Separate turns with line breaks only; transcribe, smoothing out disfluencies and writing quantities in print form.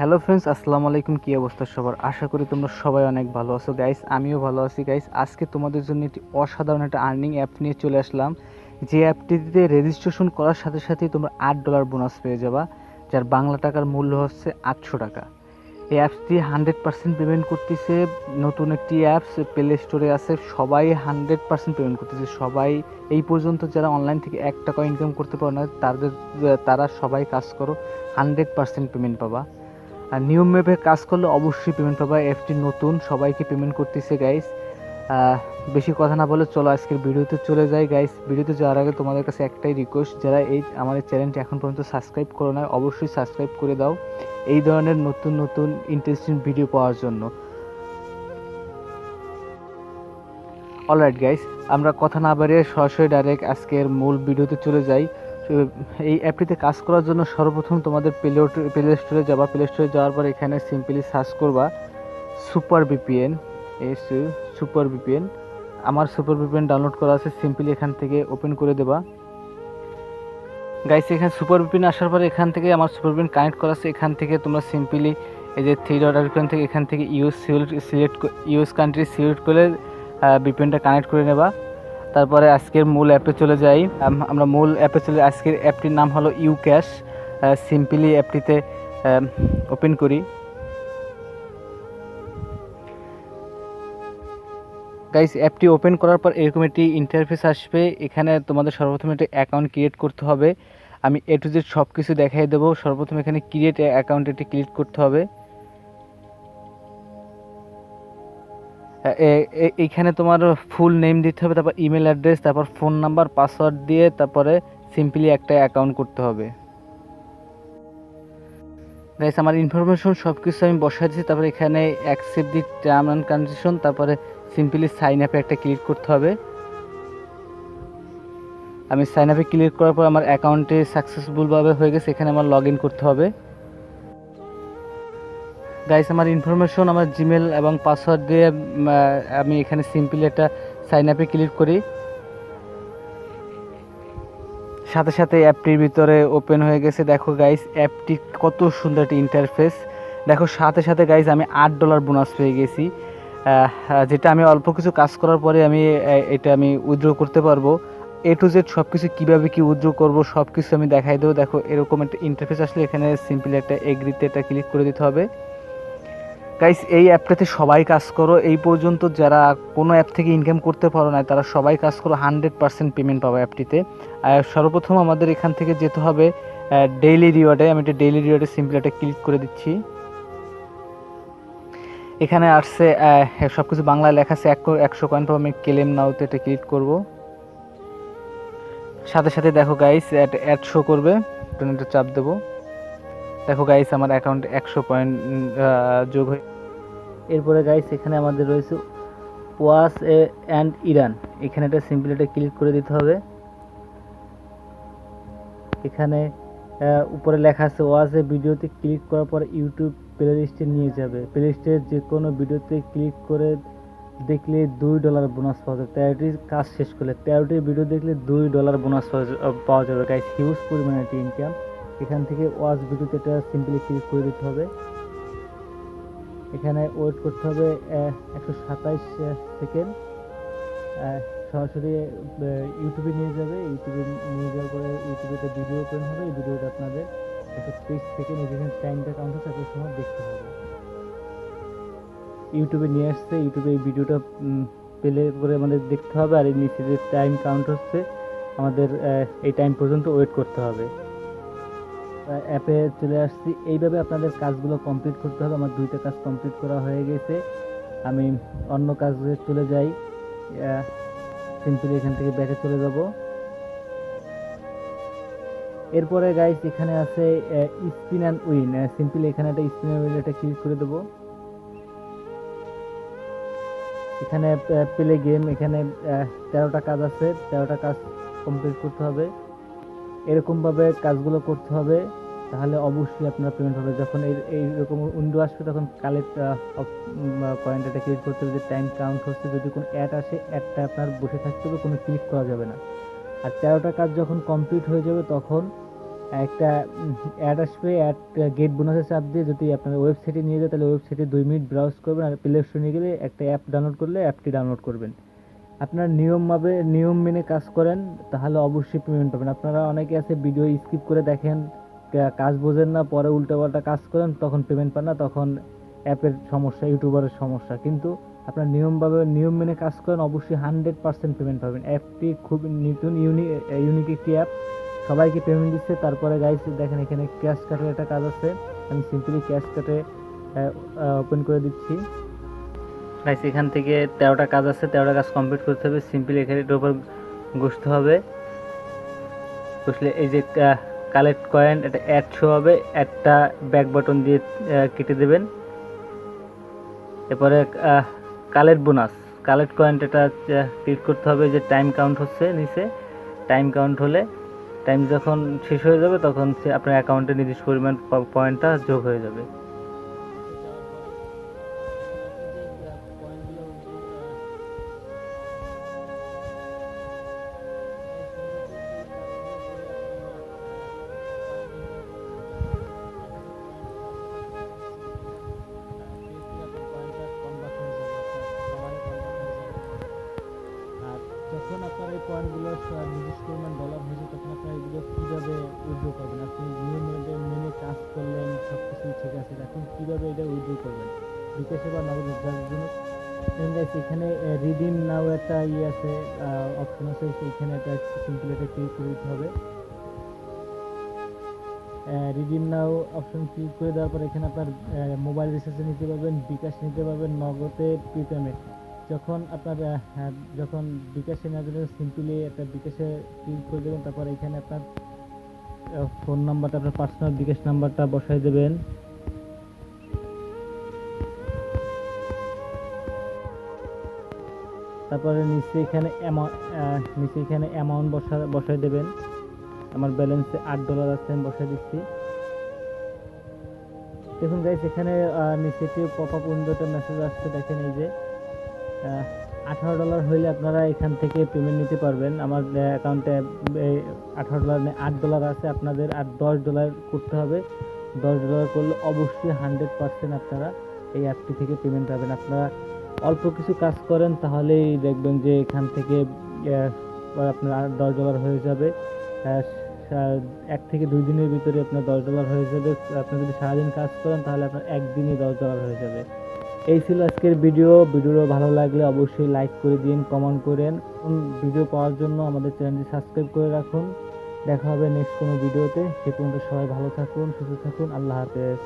Hello friends, আসসালামু আলাইকুম। কী অবস্থা সবার? আশা করি তোমরা সবাই অনেক ভালো আছো গাইস। আমিও ভালো আছি গাইস। আজকে তোমাদের জন্য একটি অসাধারণ একটা আর্নিং অ্যাপ নিয়ে চলে আসলাম। যে অ্যাপটিতে রেজিস্ট্রেশন করার সাথে সাথেই তোমরা $8 বোনাস পেয়ে যাবা, যার বাংলা টাকার মূল্য হচ্ছে 800 টাকা। এই অ্যাপসটি 100% পেমেন্ট করতেছে। নতুন একটি অ্যাপস প্লে স্টোরে আছে, সবাই 100% পেমেন্ট করতেছে। সবাই এই পর্যন্ত যারা অনলাইন থেকে 1 টাকা ইনকাম করতে পারে না, তারা সবাই কাজ করো, 100% পেমেন্ট পাবা। আর নিয়মভাবে কাজ করলে অবশ্যই পেমেন্ট পাবা। অ্যাপটি নতুন, সবাইকে পেমেন্ট করতেছে গাইস। বেশি কথা না বলে চলো আজকের ভিডিওতে চলে যাই গাইস। ভিডিওতে যাওয়ার আগে তোমাদের কাছে একটাই রিকোয়েস্ট, যারা আমাদের চ্যানেলটি এখন পর্যন্ত সাবস্ক্রাইব করো না, অবশ্যই সাবস্ক্রাইব করে দাও এই ধরনের নতুন নতুন ইন্টারেস্টিং ভিডিও পাওয়ার জন্য। অলরাইট গাইস, আমরা কথা না বাড়িয়ে সরাসরি ডাইরেক্ট আজকের মূল ভিডিওতে চলে যাই। এই অ্যাপটিতে কাজ করার জন্য সর্বপ্রথম তোমাদের প্লে স্টোরে যাবা। প্লে স্টোরে যাওয়ার পর এখানে সিম্পলি সার্চ করবা সুপার ভিপিএন। সুপার ভিপিএন, আমার সুপার ভিপিএন ডাউনলোড করা আছে। সিম্পলি এখান থেকে ওপেন করে দেবা গাইস। এখানে সুপার ভিপিএন আসার পরে এখান থেকে আমার সুপার ভিপিএন কানেক্ট করা আছে। এখান থেকে তোমরা সিম্পলি এই যে 3 ডট আইকন থেকে এখান থেকে ইউএস কান্ট্রি সিলেক্ট করে ভিপিএনটা কানেক্ট করে নেবা। তারপরে আজকের মূল অ্যাপে চলে যাই। আমরা মূল অ্যাপে চলে, আজকের অ্যাপটির নাম হলো ইউক্যাশ। সিম্পলি অ্যাপটিতে ওপেন করি গাইস। অ্যাপটি ওপেন করার পর এরকম একটি ইন্টারফেস আসবে। এখানে তোমাদের সর্বপ্রথম একটা অ্যাকাউন্ট ক্রিয়েট করতে হবে। আমি এ টু জেড সব কিছু দেখাই দেবো। সর্বপ্রথম এখানে ক্রিয়েট অ্যাকাউন্ট এটি ক্লিক করতে হবে। এইখানে তোমার ফুল নেম দিতে হবে, তারপর ইমেল অ্যাড্রেস, তারপর ফোন নাম্বার, পাসওয়ার্ড দিয়ে তারপরে সিম্পলি একটা অ্যাকাউন্ট করতে হবে গাইস। আমার ইনফরমেশন সব কিছু আমি বসাই দিচ্ছি। তারপরে এখানে accept the term and condition, তারপরে সিম্পলি সাইন আপে একটা ক্লিক করতে হবে। আমি সাইন আপে ক্লিক করার পর আমার অ্যাকাউন্টে সাকসেসফুলভাবে হয়ে গেছে। এখানে আমার লগ ইন করতে হবে গাইস। আমার ইনফরমেশন আমার জিমেল এবং পাসওয়ার্ড দিয়ে আমি এখানে সিম্পলি একটা সাইন আপে ক্লিক করি। সাথে সাথে অ্যাপটির ভিতরে ওপেন হয়ে গেছে। দেখো গাইস, অ্যাপটি কত সুন্দর একটা ইন্টারফেস। দেখো সাথে সাথে গাইস আমি $8 বোনাস পেয়ে গেছি, যেটা আমি অল্প কিছু কাজ করার পরে এটা আমি উইথড্র করতে পারবো। এ টু জেড সব কিছু কীভাবে কী উইথড্র করবো সব কিছু আমি দেখাই দেবো। দেখো এরকম একটা ইন্টারফেস আসলে এখানে সিম্পলি একটা এগ্রিতে একটা ক্লিক করে দিতে হবে গাইস। এই অ্যাপটাতে সবাই কাজ করো। এই পর্যন্ত যারা কোনো অ্যাপ থেকে ইনকাম করতে পারো না, তারা সবাই কাজ করো, 100% পেমেন্ট পাবো অ্যাপটিতে। সর্বপ্রথম আমাদের এখান থেকে যেতে হবে ডেইলি রিওয়ার্ডে। আমি এটা ডেইলি রিওয়ার্ডে সিম্পলি একটা ক্লিক করে দিচ্ছি। এখানে আসছে সব কিছু বাংলায় লেখা আছে। 100 কয়েন পাবো। আমি ক্লেম নাওতে এটা ক্লিক করব। সাথে সাথে দেখো গাইস অ্যাড শো করবে, এটা চাপ দেবো। দেখো গাইস আমার অ্যাকাউন্টে 100 পয়েন্ট যোগ হয়ে। এরপরে গাইস এখানে আমাদের রয়েছে ওয়াস অ্যান্ড ইরান। এখানে একটা সিম্পলি এটা ক্লিক করে দিতে হবে। এখানে উপরে লেখা আছে ওয়াস এ, ভিডিওতে ক্লিক করার পর ইউটিউব প্লে লিস্টে নিয়ে যাবে। প্লে লিস্টের যে কোনো ভিডিওতে ক্লিক করে দেখলে $2 বোনাস পাওয়া যাবে। 13টির কাজ শেষ করলে 13টির ভিডিও দেখলে $2 বোনাস পাওয়া যাবে গাইস। হিউজ পরিমাণে একটি ইনকাম। এখান থেকে ওয়াচ ভিডিওতে এটা সিম্পলি ক্লিক করে দিতে হবে। এখানে ওয়েট করতে হবে 127 সেকেন্ড। সরাসরি ইউটিউবে নিয়ে যাবে। ইউটিউবে নিয়ে যাওয়ার পরে ইউটিউবে একটা ভিডিও ওপেন হবে। এই ভিডিওটা আপনাদের 130 সেকেন্ড, যেখানে টাইমটা কাউন্ট হচ্ছে এত সময় দেখতে হবে। ইউটিউবে নিয়ে আসছে। ইউটিউবে এই ভিডিওটা প্লে করে আমাদের দেখতে হবে। আর এই নিচে যে টাইম কাউন্ট হচ্ছে আমাদের এই টাইম পর্যন্ত ওয়েট করতে হবে। অ্যাপে চলে আসছি। এইভাবে আপনাদের কাজগুলো কমপ্লিট করতে হবে। আমার 2টা কাজ কমপ্লিট করা হয়ে গেছে। আমি অন্য কাজে চলে যাই। সিম্পলি এখান থেকে ব্যাকে চলে যাব। এরপরে গাইস এখানে আছে স্পিন অ্যান্ড উইন। সিম্পলি এখানে একটা স্পিন অ্যান্ড উইন এটা ক্লিক করে দেবো। এখানে প্লে গেম, এখানে 13টা কাজ আছে। 13টা কাজ কমপ্লিট করতে হবে। এরকমভাবে কাজগুলো করতে হবে, তাহলে অবশ্যই আপনারা পেমেন্ট হবে। যখন এইরকম উইন্ডো আসবে তখন কালেক্ট পয়েন্ট এটা ক্লিক করতে হবে যে টাইম কাউন্ট হচ্ছে। যদি কোনো অ্যাড আসে, অ্যাডটা আপনার বসে থাকতে হবে, কোনো ক্লিক করা যাবে না। আর 13টা কাজ যখন কমপ্লিট হয়ে যাবে তখন একটা অ্যাড আসবে, অ্যাড গেট বোনাসে চাপ দিয়ে যদি আপনার ওয়েবসাইটে নিয়ে যায় তাহলে ওয়েবসাইটে 2 মিনিট ব্রাউজ করবেন, আর প্লে স্টোরে নিয়ে গেলে একটা অ্যাপ ডাউনলোড করলে অ্যাপটি ডাউনলোড করবেন। আপনার নিয়ম মেনে কাজ করেন তাহলে অবশ্যই পেমেন্ট পাবেন। আপনারা অনেকে আছে ভিডিও স্কিপ করে দেখেন, কাজ বোঝেন না, পরে উল্টোপাল্টা কাজ করেন, তখন পেমেন্ট পান না, তখন অ্যাপের সমস্যা, ইউটিউবারের সমস্যা। কিন্তু আপনার নিয়ম মেনে কাজ করেন, অবশ্যই 100% পেমেন্ট পাবেন। অ্যাপটি খুব নতুন ইউনিক একটি অ্যাপ, সবাইকে পেমেন্ট দিচ্ছে। তারপরে গাইস দেখেন এখানে ক্যাশ কাটের একটা কাজ আছে, আমি সিম্পলি ক্যাশ কাটে ওপেন করে দিচ্ছি। গাইস এখান থেকে 13টা কাজ আছে, 13টা কাজ কমপ্লিট করতে হবে। সিম্পলি এখানে এটার উপর ঘষতে হবে, ঘষলে এই যে কালেক্ট কয়েন, এটা অ্যাড শো হবে, অ্যাডটা ব্যাক বাটন দিয়ে কেটে দেবেন। এরপরে কালেক্ট কয়েন, এটা ক্লিক করতে হবে। যে টাইম কাউন্ট হচ্ছে নিচে, টাইম কাউন্ট হলে টাইম যখন শেষ হয়ে যাবে তখন আপনার অ্যাকাউন্টে নির্দিষ্ট পরিমাণ পয়েন্টটা যোগ হয়ে যাবে। যখন আপনার এই পয়েন্টগুলো নির্দিষ্ট পরিমাণ ডলার হয়েছে তখন আপনার এগুলো কীভাবে উইথড্র করবেন? আপনি নিয়ম মেনে কাজ করলেন, সব কিছুই ঠিক আছে, এখন কীভাবে এটা উইথড্র করবেন? বিকাশে বা নগদ যার জন্য এখানে রিডিম নাও একটা আছে, অপশন আছে, সেইখানে একটা সিম্পল একটা ক্লিক করে দিতে হবে। রিডিম নাও অপশন ক্লিক করে দেওয়ার পর এখানে আপনার মোবাইল রিচার্জে নিতে পারবেন, বিকাশ নিতে পারবেন, নগদে প্রিপেমেন্ট। যখন আপনার যখন বিকাশে নেওয়ার জন্য সিম্পলি একটা বিকাশে ক্লিক করে দেবেন, তারপর এখানে আপনার ফোন নাম্বারটা, আপনার পার্সোনাল বিকাশ নাম্বারটা বসাই দেবেন। তারপরে নিচে এখানে অ্যামাউন্ট বসাই দেবেন। আমার ব্যালেন্সে $8 আছে, আমি বসাই দিচ্ছি। দেখুন গাইস এখানে নিচে একটি পপ আপ উইন্ডোতে মেসেজ আসছে, দেখেন এই যে $18 হইলে আপনারা এখান থেকে পেমেন্ট নিতে পারবেন। আমার অ্যাকাউন্টে $18 নেই, $8 আছে, আপনাদের আর $10 করতে হবে। $10 করলে অবশ্যই 100% আপনারা এই অ্যাপটি থেকে পেমেন্ট পাবেন। আপনারা অল্প কিছু কাজ করেন তাহলেই দেখবেন যে এখান থেকে আপনার $10 হয়ে যাবে। 1 থেকে 2 দিনের ভিতরে আপনার $10 হয়ে যাবে। আপনি যদি সারাদিন কাজ করেন তাহলে আপনার একদিনই $10 হয়ে যাবে। এই ছিল আজকের ভিডিও ভালো লাগলে অবশ্যই লাইক করে দিন, কমেন্ট করেন। ভিডিও পাওয়ার জন্য আমাদের চ্যানেলটি সাবস্ক্রাইব করে রাখুন। দেখা হবে নেক্সট কোনো ভিডিওতে। সে পর্যন্ত সবাই ভালো থাকুন, সুস্থ থাকুন। আল্লাহ হাফেজ।